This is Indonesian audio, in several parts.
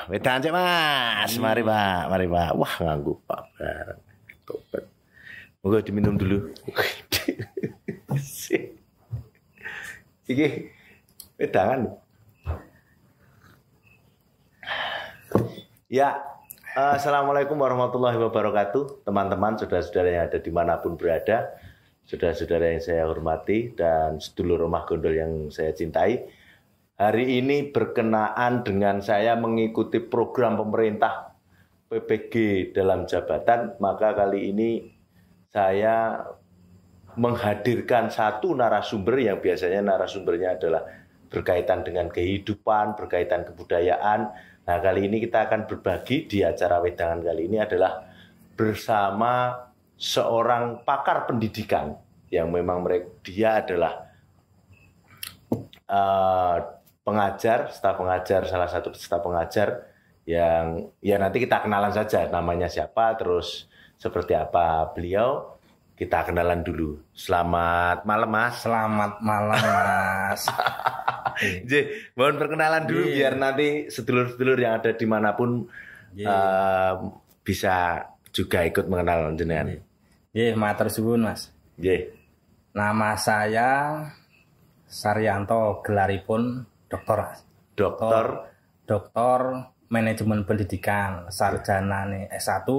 Wedan cek Mas. Mari Pak, mari Pak. Wah, nganggu Pak bareng. Tobat. Moga diminum dulu. Iki wedangan. Ya, assalamualaikum warahmatullahi wabarakatuh, teman-teman, saudara-saudara yang ada dimanapun berada, saudara-saudara yang saya hormati dan sedulur Omah Gondol yang saya cintai. Hari ini berkenaan dengan saya mengikuti program pemerintah PPG dalam jabatan, maka kali ini saya menghadirkan satu narasumber yang biasanya narasumbernya adalah berkaitan dengan kehidupan, berkaitan kebudayaan. Nah, kali ini kita akan berbagi di acara wedangan kali ini adalah bersama seorang pakar pendidikan yang memang dia adalah pengajar, salah satu staf pengajar yang ya nanti kita kenalan saja namanya siapa, terus seperti apa beliau. Kita kenalan dulu. Selamat malam Mas. Selamat malam Mas. Mohon perkenalan dulu biar nanti sedulur-sedulur yang ada dimanapun bisa juga ikut mengenal jenengan. Matur suwun Mas. Nama saya Saryanto, gelaripun doktor. Doktor Manajemen Pendidikan, sarjana S1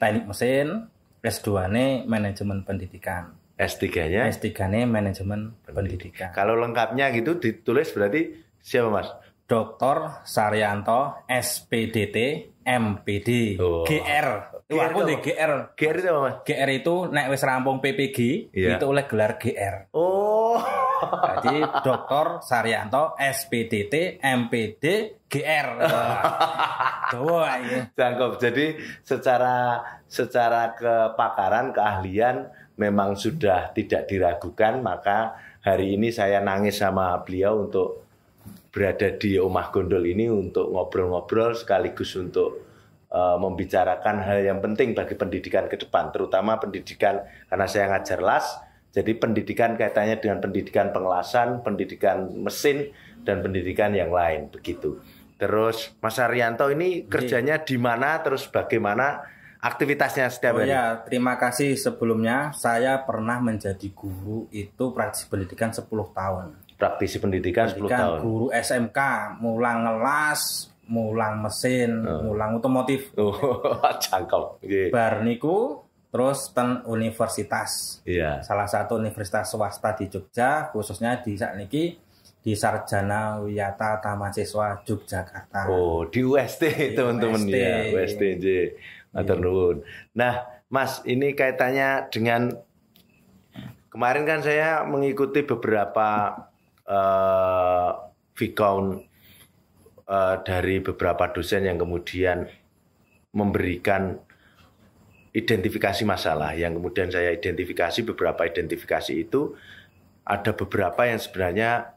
Teknik Mesin, S2-nya Manajemen Pendidikan. S3-nya? S3-nya Manajemen Pendidikan. Kalau lengkapnya gitu ditulis berarti siapa Mas? Dr. Saryanto, SPDT, MPD, GR. Itu aku di GR. GR itu apa Mas? GR itu nek wis rampung PPG, itu oleh gelar GR. Oh. Jadi Dr. Saryanto, SPDT, MPD, GR. Dawa iki. Cangkep. Jadi secara kepakaran, keahlian memang sudah tidak diragukan, maka hari ini saya nangis sama beliau untuk berada di Omah Gondol ini untuk ngobrol-ngobrol sekaligus untuk membicarakan hal yang penting bagi pendidikan ke depan, terutama pendidikan karena saya ngajar las, jadi pendidikan kaitannya dengan pendidikan pengelasan, pendidikan mesin, dan pendidikan yang lain begitu. Terus Mas Saryanto ini kerjanya di mana, terus bagaimana aktivitasnya setiap hari? Ya, terima kasih sebelumnya. Saya pernah menjadi guru itu praktisi pendidikan 10 tahun. Praktisi pendidikan 10 tahun. Guru SMK, mulang ngelas, mulang mesin, mulang otomotif. Cangkep. Bar niku terus ten universitas. Salah satu universitas swasta di Jogja, khususnya di sakniki di Sarjana Wiyata Taman Siswa Yogyakarta. Oh, di UST teman-teman ya, USTJ. Matur nuwun. Nah, Mas, ini kaitannya dengan kemarin kan saya mengikuti beberapa vCount dari beberapa dosen yang kemudian memberikan identifikasi masalah, yang kemudian saya identifikasi beberapa identifikasi itu ada beberapa yang sebenarnya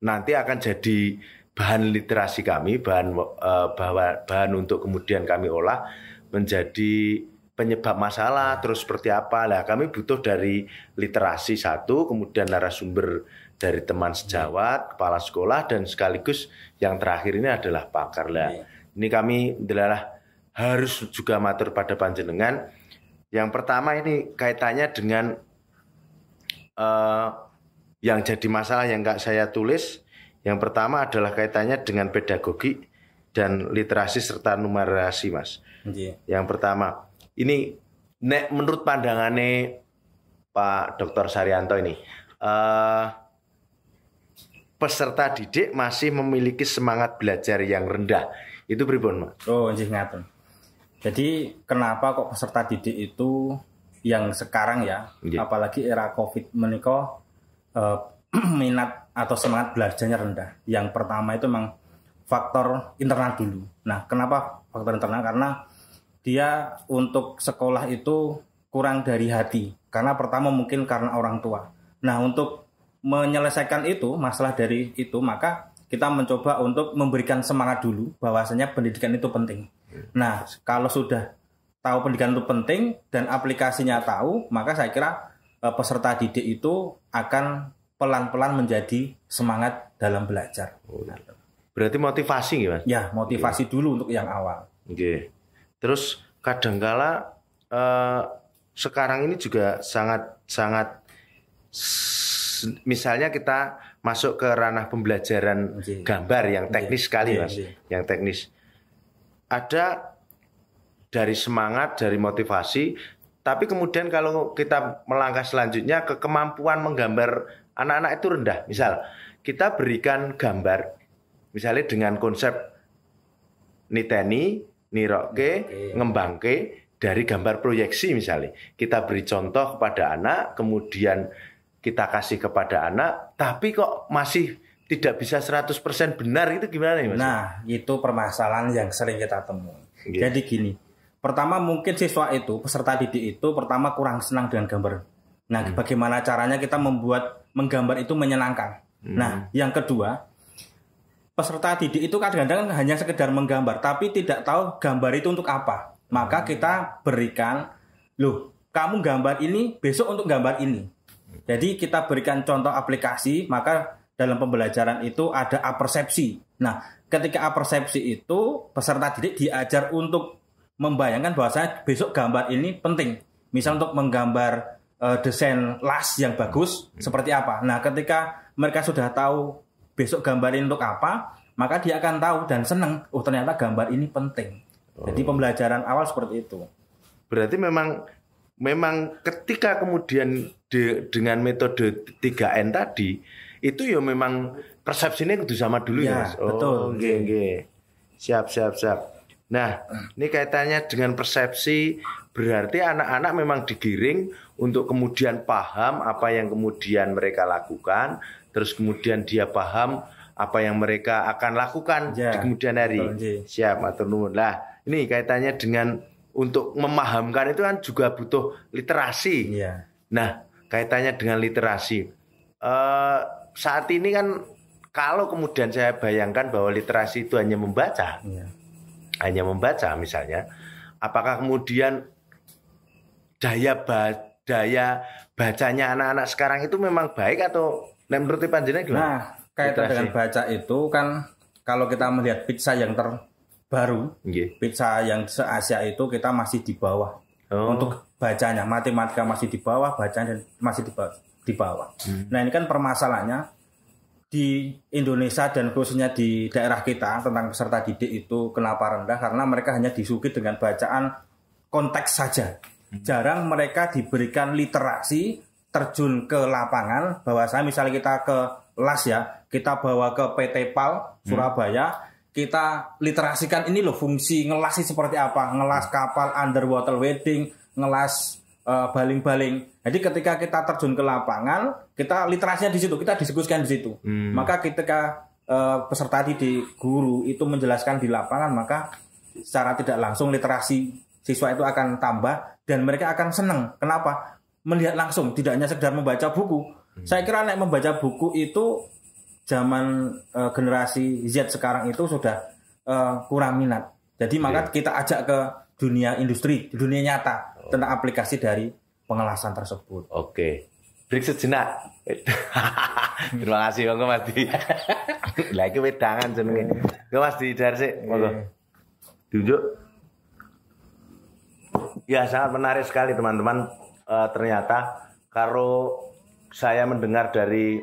nanti akan jadi bahan literasi kami, bahan untuk kemudian kami olah menjadi penyebab masalah, terus seperti apa. Lah kami butuh dari literasi satu, kemudian narasumber dari teman sejawat, kepala sekolah, dan sekaligus yang terakhir ini adalah pakar. Lah ini kami adalah harus juga matur pada panjenengan. Yang pertama ini kaitannya dengan yang jadi masalah yang saya tulis. Yang pertama adalah kaitannya dengan pedagogi dan literasi serta numerasi, Mas. Yang pertama, ini menurut pandangannya Pak Dr. Saryanto ini, peserta didik masih memiliki semangat belajar yang rendah. Itu pripun, Mas? Oh, nggih ngaten. Jadi kenapa kok peserta didik itu yang sekarang ya, apalagi era Covid menika minat atau semangat belajarnya rendah. Yang pertama itu memang faktor internal dulu. Nah, kenapa faktor internal? Karena dia untuk sekolah itu kurang dari hati. Karena pertama mungkin karena orang tua. Nah, untuk menyelesaikan itu, masalah dari itu, maka kita mencoba untuk memberikan semangat dulu bahwasanya pendidikan itu penting. Nah, kalau sudah tahu pendidikan itu penting dan aplikasinya tahu, maka saya kira peserta didik itu akan pelan-pelan menjadi semangat dalam belajar. Berarti motivasi gitu, Mas? Ya, motivasi dulu untuk yang awal. Oke. Terus kadangkala sekarang ini juga sangat misalnya kita masuk ke ranah pembelajaran gambar yang teknis sekali, Mas. Yang teknis. Ada dari semangat, dari motivasi, tapi kemudian kalau kita melangkah selanjutnya ke kemampuan menggambar anak-anak itu rendah. Misal kita berikan gambar misalnya dengan konsep niteni, niroke, ngembangke dari gambar proyeksi misalnya. Kita beri contoh kepada anak, kemudian kita kasih kepada anak, tapi kok masih tidak bisa 100% benar, itu gimana ya, Mas? Nah, itu permasalahan yang sering kita temui. Jadi gini, pertama mungkin siswa itu, peserta didik itu pertama kurang senang dengan gambar. Nah, bagaimana caranya kita membuat menggambar itu menyenangkan. Nah, yang kedua, peserta didik itu kadang-kadang hanya sekedar menggambar, tapi tidak tahu gambar itu untuk apa. Maka kita berikan, loh, kamu gambar ini, besok untuk gambar ini. Jadi kita berikan contoh aplikasi, maka dalam pembelajaran itu ada apersepsi. Nah, ketika apersepsi itu, peserta didik diajar untuk membayangkan bahwasanya besok gambar ini penting. Misal untuk menggambar desain las yang bagus, seperti apa. Nah, ketika mereka sudah tahu besok gambar ini untuk apa, maka dia akan tahu dan senang, oh ternyata gambar ini penting. Jadi pembelajaran awal seperti itu. Berarti memang ketika kemudian dengan metode 3N tadi, itu ya memang persepsinya kudu sama dulu ya, Mas? Betul. Oke. Siap. Nah, ini kaitannya dengan persepsi, berarti anak-anak memang digiring untuk kemudian paham apa yang kemudian mereka lakukan, terus kemudian dia paham apa yang mereka akan lakukan di kemudian hari. Siap, matur nuwun. Lah, ini kaitannya dengan untuk memahamkan itu kan juga butuh literasi. Nah, kaitannya dengan literasi. Saat ini kan kalau kemudian saya bayangkan bahwa literasi itu hanya membaca. Hanya membaca misalnya, apakah kemudian daya bacanya anak-anak sekarang itu memang baik atau menurut panjenengan gimana? Nah, kaitan dengan baca itu kan kalau kita melihat pizza yang terbaru, pizza yang se-Asia itu kita masih di bawah. Untuk bacanya, matematika masih di bawah, bacanya masih di bawah. Nah, ini kan permasalahannya di Indonesia dan khususnya di daerah kita tentang peserta didik itu kenapa rendah, karena mereka hanya disuguhi dengan bacaan konteks saja. Jarang mereka diberikan literasi, terjun ke lapangan, bahwa saya misalnya kita ke LAS ya, kita bawa ke PT PAL Surabaya, kita literasikan ini loh fungsi ngelas seperti apa, ngelas kapal underwater wedding, ngelas baling-baling. Jadi ketika kita terjun ke lapangan, kita literasinya di situ, kita diskusikan di situ. Maka ketika peserta didik, guru itu menjelaskan di lapangan, maka secara tidak langsung literasi siswa itu akan tambah dan mereka akan senang. Kenapa? Melihat langsung, tidak hanya sekedar membaca buku. Saya kira nek membaca buku itu zaman generasi Z sekarang itu sudah kurang minat. Jadi maka kita ajak ke dunia industri, dunia nyata tentang aplikasi dari pengelasan tersebut. Oke. Break sejenak. Terima kasih Bang Mas Di. Lagi wedangan jenenge. Ke Mas Di dari sik, monggo. Tunjuk. Ya, sangat menarik sekali teman-teman. Ternyata kalau saya mendengar dari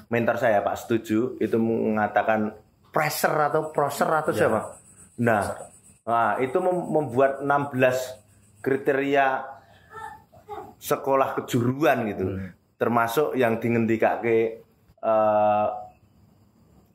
mentor saya Pak Setuju itu mengatakan pressure atau siapa? Nah, itu membuat 16 kriteria sekolah kejuruan gitu. Termasuk yang dingendikake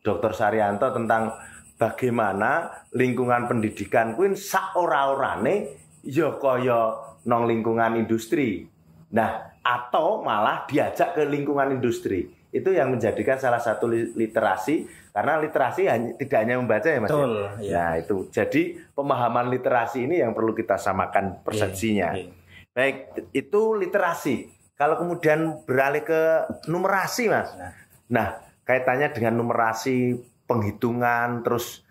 Dr. Saryanto tentang bagaimana lingkungan pendidikan kuwi sak ora-orane ya kaya nang lingkungan industri. Nah, atau malah diajak ke lingkungan industri. Itu yang menjadikan salah satu literasi, karena literasi tidak hanya membaca ya Mas. Betul, ya. Nah, itu. Jadi pemahaman literasi ini yang perlu kita samakan persepsinya. Baik, itu literasi. Kalau kemudian beralih ke numerasi, Mas. Nah, kaitannya dengan numerasi, penghitungan, terus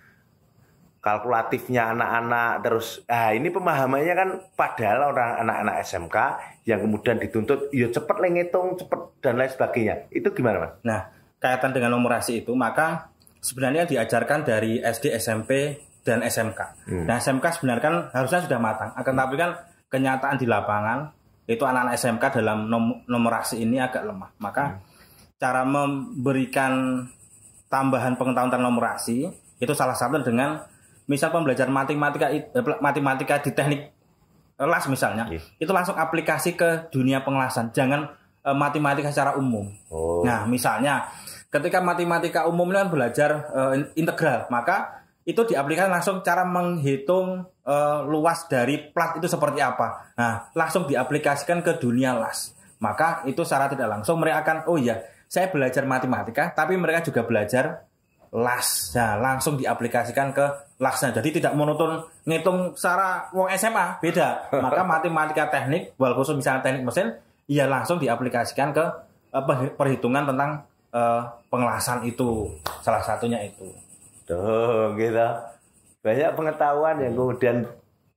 kalkulatifnya anak-anak, terus ini pemahamannya kan padahal orang anak-anak SMK yang kemudian dituntut ya cepet ngitung, cepet dan lain sebagainya. Itu gimana, Mas? Nah, kaitan dengan numerasi itu, maka sebenarnya diajarkan dari SD, SMP, dan SMK. Nah, SMK sebenarnya kan harusnya sudah matang. Akan tapi kan kenyataan di lapangan itu anak-anak SMK dalam numerasi ini agak lemah. Maka cara memberikan tambahan pengetahuan tentang numerasi itu salah satu dengan misal pembelajaran matematika di teknik las misalnya, itu langsung aplikasi ke dunia pengelasan. Jangan matematika secara umum. Nah, misalnya ketika matematika umum kan belajar integral, maka itu diaplikasikan langsung cara menghitung luas dari plat itu seperti apa. Nah, langsung diaplikasikan ke dunia las. Maka itu secara tidak langsung mereka akan, oh iya, saya belajar matematika, tapi mereka juga belajar las. Nah, langsung diaplikasikan ke lasnya. Jadi tidak monoton ngitung secara wong SMA, beda. Maka matematika teknik, wal khusus misalnya teknik mesin, ya langsung diaplikasikan ke perhitungan tentang pengelasan itu. Salah satunya itu. Tuh, gitu. Banyak pengetahuan yang kemudian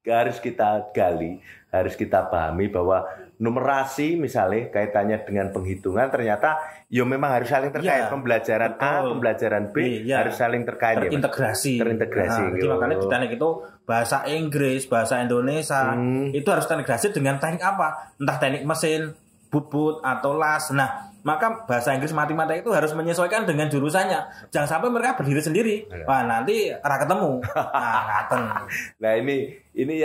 harus kita gali, harus kita pahami bahwa numerasi misalnya kaitannya dengan penghitungan ternyata ya memang harus saling terkait. Pembelajaran A, pembelajaran B harus saling terkait. Terintegrasi. Nah, jadi makanya di teknik itu bahasa Inggris, bahasa Indonesia itu harus terintegrasi dengan teknik apa? Entah teknik mesin, bubut atau las. Nah, maka bahasa Inggris matematika itu harus menyesuaikan dengan jurusannya. Jangan sampai mereka berdiri sendiri. Wah, nanti ora ketemu. Nah, ngaten. Nah, ini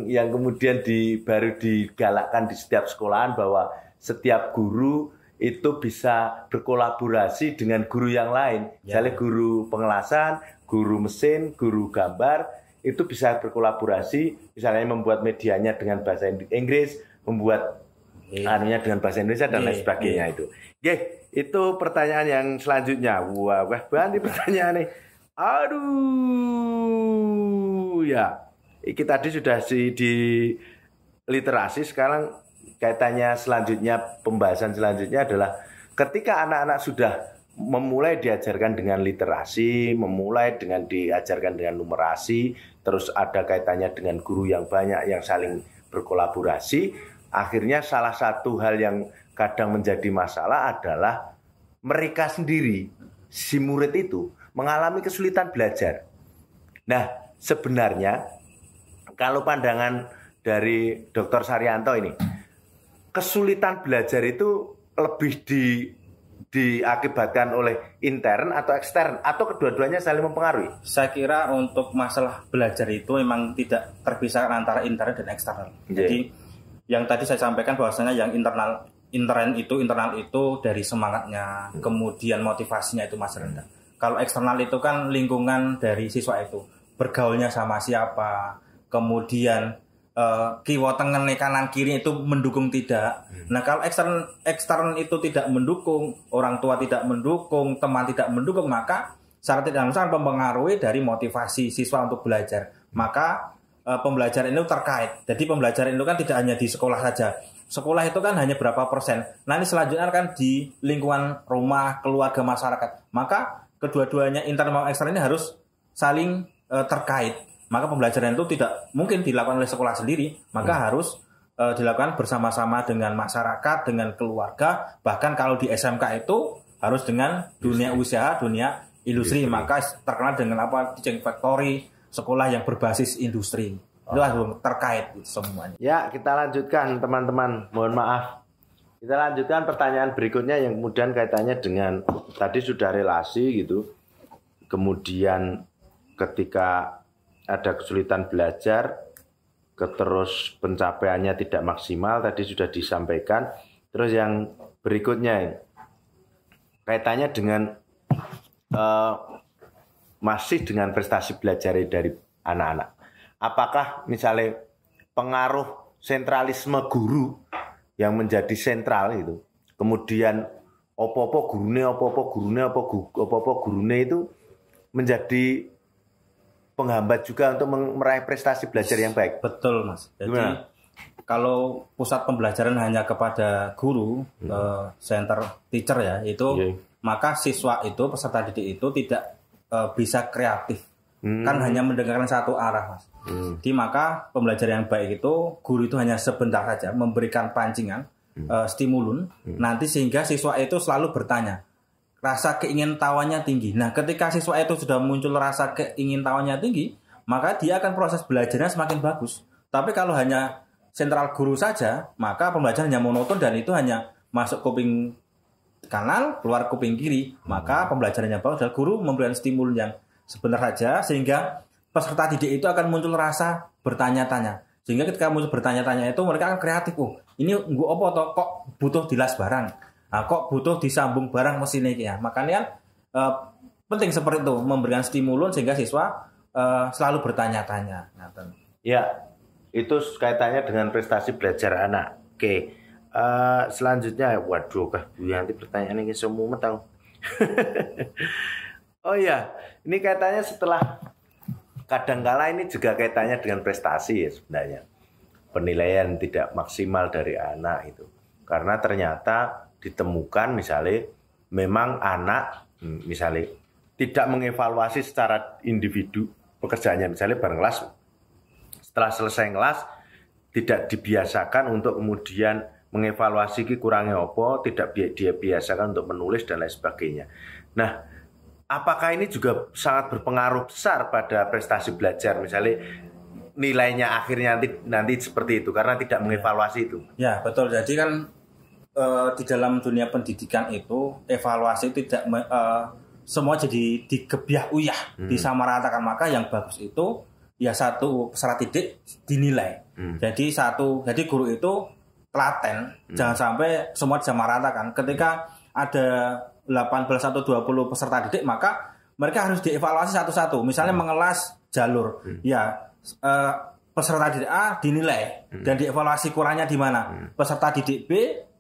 yang kemudian baru digalakkan di setiap sekolahan bahwa setiap guru itu bisa berkolaborasi dengan guru yang lain. Misalnya guru pengelasan, guru mesin, guru gambar itu bisa berkolaborasi, misalnya membuat medianya dengan bahasa Inggris, membuat anunya dengan bahasa Indonesia dan lain sebagainya itu. Itu pertanyaan yang selanjutnya. Wah, banget pertanyaan nih. Aduh, ya. Iki tadi sudah di literasi, sekarang kaitannya selanjutnya, pembahasan selanjutnya adalah ketika anak-anak sudah memulai diajarkan dengan literasi, memulai dengan diajarkan dengan numerasi, terus ada kaitannya dengan guru yang banyak yang saling berkolaborasi. Akhirnya salah satu hal yang kadang menjadi masalah adalah mereka sendiri, si murid itu, mengalami kesulitan belajar. Nah, sebenarnya kalau pandangan dari Dr. Saryanto ini, kesulitan belajar itu lebih diakibatkan oleh intern atau ekstern, atau kedua-duanya saling mempengaruhi? Saya kira untuk masalah belajar itu memang tidak terpisahkan antara intern dan eksternal. Jadi yang tadi saya sampaikan bahwasanya yang internal itu dari semangatnya, kemudian motivasinya itu masih rendah. Kalau eksternal itu kan lingkungan dari siswa itu, bergaulnya sama siapa, kemudian kiwa tengen kanan kiri itu mendukung tidak. Nah, kalau ekstern itu tidak mendukung, orang tua tidak mendukung, teman tidak mendukung, maka secara tidak langsung mempengaruhi dari motivasi siswa untuk belajar. Maka pembelajaran itu terkait. Jadi pembelajaran itu kan tidak hanya di sekolah saja. Sekolah itu kan hanya berapa persen. Nah, ini selanjutnya kan di lingkungan rumah, keluarga, masyarakat. Maka kedua-duanya intern maupun ekstern ini harus saling terkait. Maka pembelajaran itu tidak mungkin dilakukan oleh sekolah sendiri. Maka harus dilakukan bersama-sama dengan masyarakat, dengan keluarga. Bahkan kalau di SMK itu harus dengan dunia usaha, dunia industri. Maka terkenal dengan teaching factory, sekolah yang berbasis industri. Itu terkait semuanya. Ya, kita lanjutkan teman-teman. Mohon maaf. Kita lanjutkan pertanyaan berikutnya yang kemudian kaitannya dengan tadi sudah relasi gitu. Kemudian ketika ada kesulitan belajar, terus pencapaiannya tidak maksimal, tadi sudah disampaikan. Terus yang berikutnya kaitannya dengan masih dengan prestasi belajar dari anak-anak. Apakah misalnya pengaruh sentralisme guru yang menjadi sentral itu, kemudian opo-opo gurune itu menjadi penghambat juga untuk meraih prestasi belajar yang baik? Betul, Mas. Jadi kalau pusat pembelajaran hanya kepada guru, center teacher ya, itu maka siswa itu, peserta didik itu tidak bisa kreatif. Kan hanya mendengarkan satu arah, Mas. Jadi maka pembelajaran yang baik itu guru itu hanya sebentar saja memberikan pancingan, stimulun, nanti sehingga siswa itu selalu bertanya, rasa keingintahuannya tinggi. Nah, ketika siswa itu sudah muncul rasa keingintahuannya tinggi, maka dia akan proses belajarnya semakin bagus. Tapi kalau hanya sentral guru saja, maka pembelajaran hanya monoton dan itu hanya masuk kuping kanan, keluar kuping kiri. Maka pembelajarannya bagus adalah guru memberikan stimulus yang sebenar saja sehingga peserta didik itu akan muncul rasa bertanya-tanya. Sehingga ketika muncul bertanya-tanya itu mereka akan kreatif. Oh, ini gue apa toh kok butuh dilas barang? Nah, kok butuh disambung barang mesin ini ya. Makanya penting seperti itu memberikan stimulus sehingga siswa selalu bertanya-tanya. Ya, itu kaitannya dengan prestasi belajar anak. Oke, selanjutnya, waduh, nanti pertanyaan ini semua tahu. Oh ya, ini kaitannya setelah kadangkala ini juga kaitannya dengan prestasi ya sebenarnya. Penilaian tidak maksimal dari anak itu. Karena ternyata ditemukan misalnya memang anak misalnya tidak mengevaluasi secara individu pekerjaannya, misalnya bareng kelas. Setelah selesai kelas tidak dibiasakan untuk kemudian mengevaluasi kurangnya apa, tidak dia biasakan untuk menulis dan lain sebagainya. Nah, apakah ini juga sangat berpengaruh besar pada prestasi belajar, misalnya nilainya akhirnya nanti seperti itu karena tidak mengevaluasi itu? Ya, betul. Jadi kan di dalam dunia pendidikan itu evaluasi tidak semua jadi digebyah uyah, disamaratakan. Maka yang bagus itu ya satu peserta didik dinilai. Jadi guru itu telaten, jangan sampai semua disamaratakan. Ketika ada 18 atau 20 peserta didik, maka mereka harus dievaluasi satu-satu. Misalnya mengelas jalur, peserta didik A dinilai dan dievaluasi kurangnya di mana. Peserta didik B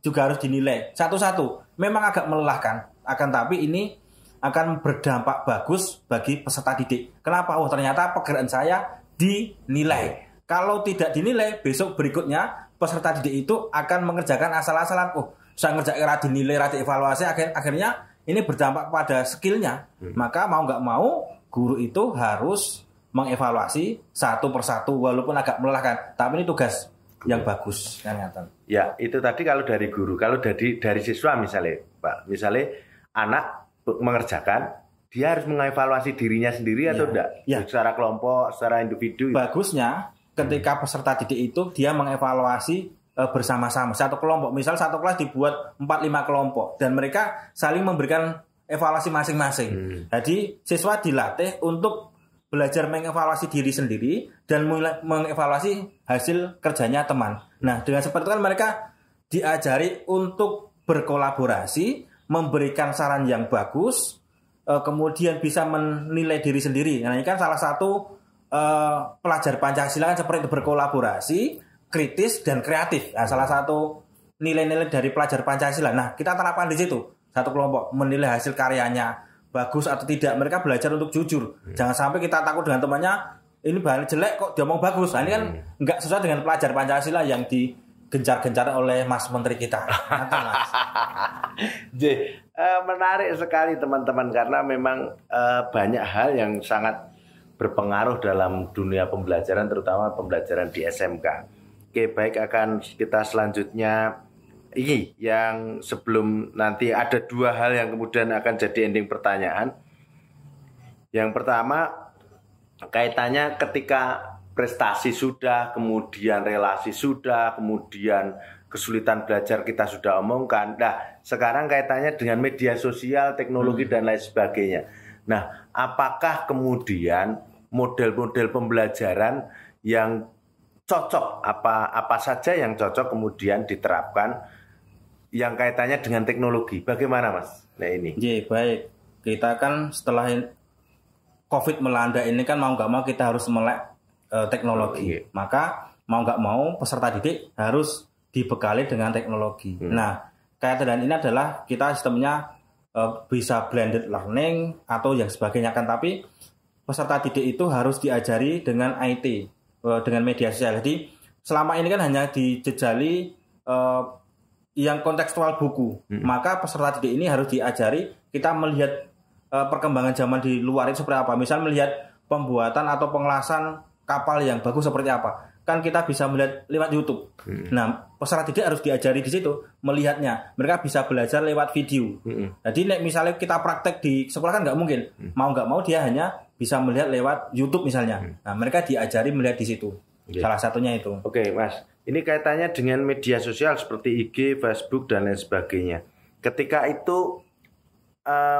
juga harus dinilai satu-satu. Memang agak melelahkan, akan tapi ini akan berdampak bagus bagi peserta didik. Kenapa? Oh, ternyata pekerjaan saya dinilai. Kalau tidak dinilai, besok berikutnya peserta didik itu akan mengerjakan asal-asalan. Oh, saya ngerjain dinilai, dievaluasi, akhirnya ini berdampak pada skillnya. Maka mau nggak mau, guru itu harus mengevaluasi satu persatu, walaupun agak melelahkan. Tapi ini tugas yang bagus, kan? Ya, itu tadi kalau dari guru. Kalau dari siswa misalnya, Pak, misalnya anak mengerjakan, dia harus mengevaluasi dirinya sendiri atau enggak? Ya. Secara kelompok, secara individu. Bagusnya ketika peserta didik itu dia mengevaluasi bersama-sama satu kelompok. Misal satu kelas dibuat 4-5 kelompok dan mereka saling memberikan evaluasi masing-masing. Jadi siswa dilatih untuk belajar mengevaluasi diri sendiri dan mengevaluasi hasil kerjanya teman. Nah, dengan seperti itu kan mereka diajari untuk berkolaborasi, memberikan saran yang bagus, kemudian bisa menilai diri sendiri. Nah, ini kan salah satu pelajar Pancasila kan seperti itu, berkolaborasi, kritis dan kreatif. Nah, salah satu nilai-nilai dari pelajar Pancasila. Nah, kita terapkan di situ. Satu kelompok menilai hasil karyanya bagus atau tidak. Mereka belajar untuk jujur. Jangan sampai kita takut dengan temannya, ini bahan jelek kok dia mau bagus. Nah, ini kan nggak sesuai dengan pelajar Pancasila yang digencar-gencar oleh Mas Menteri kita. Menarik sekali teman-teman, karena memang banyak hal yang sangat berpengaruh dalam dunia pembelajaran, terutama pembelajaran di SMK. Oke, baik, akan kita selanjutnya ini yang sebelum nanti ada dua hal yang kemudian akan jadi ending pertanyaan. Yang pertama kaitannya ketika prestasi sudah, kemudian relasi sudah, kemudian kesulitan belajar kita sudah omongkan. Nah, sekarang kaitannya dengan media sosial, teknologi dan lain sebagainya. Nah, apakah kemudian model-model pembelajaran yang cocok, apa saja yang cocok kemudian diterapkan yang kaitannya dengan teknologi? Bagaimana, Mas? Nah, ini. Iya, baik. Kita kan setelah COVID melanda ini kan mau nggak mau kita harus melek teknologi. Maka mau nggak mau peserta didik harus dibekali dengan teknologi. Nah, kaitan ini adalah kita sistemnya bisa blended learning atau yang sebagainya kan, tapi peserta didik itu harus diajari dengan IT, dengan media sosial. Jadi selama ini kan hanya dijejali yang kontekstual buku. Maka peserta didik ini harus diajari kita melihat perkembangan zaman di luar itu seperti apa. Misal melihat pembuatan atau pengelasan kapal yang bagus seperti apa. kan kita bisa melihat lewat YouTube. Nah, peserta didik harus diajari di situ melihatnya. Mereka bisa belajar lewat video. Jadi misalnya kita praktek di sekolah kan nggak mungkin. Mau nggak mau dia hanya bisa melihat lewat YouTube misalnya. Nah, mereka diajari melihat di situ. Salah satunya itu. Oke, Mas. Ini kaitannya dengan media sosial seperti IG, Facebook dan lain sebagainya. Ketika itu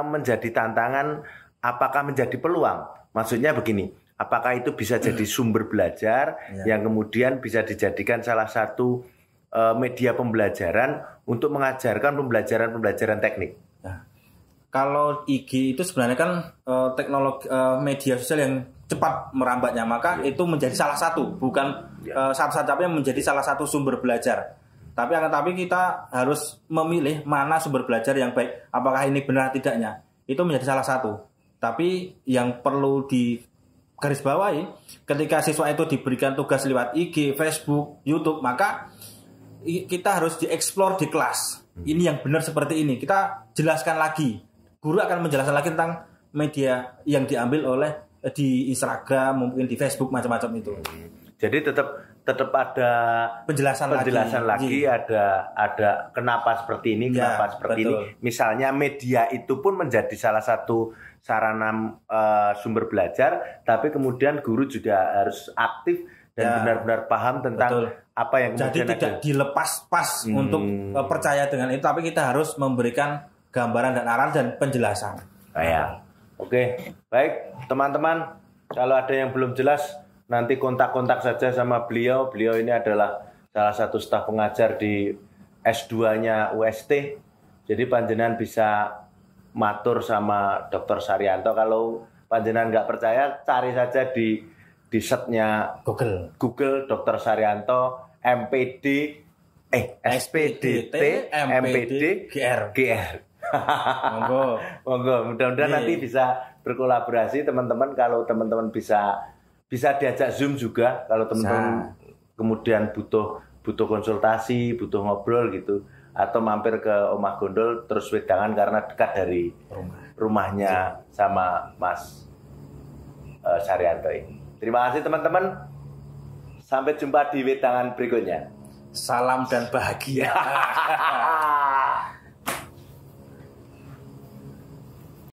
menjadi tantangan, apakah menjadi peluang? Maksudnya begini, apakah itu bisa jadi sumber belajar yang kemudian bisa dijadikan salah satu media pembelajaran untuk mengajarkan pembelajaran teknik? Nah, kalau IG itu sebenarnya kan teknologi media sosial yang cepat merambatnya, maka itu menjadi salah satu, bukan satu-satunya menjadi salah satu sumber belajar. Tapi kita harus memilih mana sumber belajar yang baik. Apakah ini benar tidaknya? Itu menjadi salah satu. Tapi yang perlu digarisbawahi, ketika siswa itu diberikan tugas lewat IG, Facebook, YouTube, maka kita harus dieksplor di kelas. Ini yang benar seperti ini. Kita jelaskan lagi. Guru akan menjelaskan lagi tentang media yang diambil oleh di Instagram, mungkin di Facebook, macam-macam itu. Jadi tetap ada penjelasan lagi ada kenapa seperti ini, kenapa seperti ini. Misalnya media itu pun menjadi salah satu sarana sumber belajar, tapi kemudian guru juga harus aktif dan benar-benar paham tentang apa yang kemudian jadi tidak dilepas pas untuk percaya dengan itu, tapi kita harus memberikan gambaran dan arahan dan penjelasan. Oke, baik teman-teman, kalau ada yang belum jelas nanti kontak-kontak saja sama beliau. Beliau ini adalah salah satu staf pengajar di S2-nya UST. Jadi panjenengan bisa matur sama Dr. Saryanto. Kalau panjenengan nggak percaya, cari saja di setnya Google Dr. Saryanto MPD SPDT MPD GR. Monggo. Mudah-mudahan nanti bisa berkolaborasi teman-teman. Kalau teman-teman bisa diajak Zoom juga kalau teman-teman kemudian butuh konsultasi, butuh ngobrol gitu, atau mampir ke Omah Gondol terus wedangan karena dekat dari rumahnya sama Mas Saryanto ini. Terima kasih teman-teman. Sampai jumpa di wedangan berikutnya. Salam dan bahagia.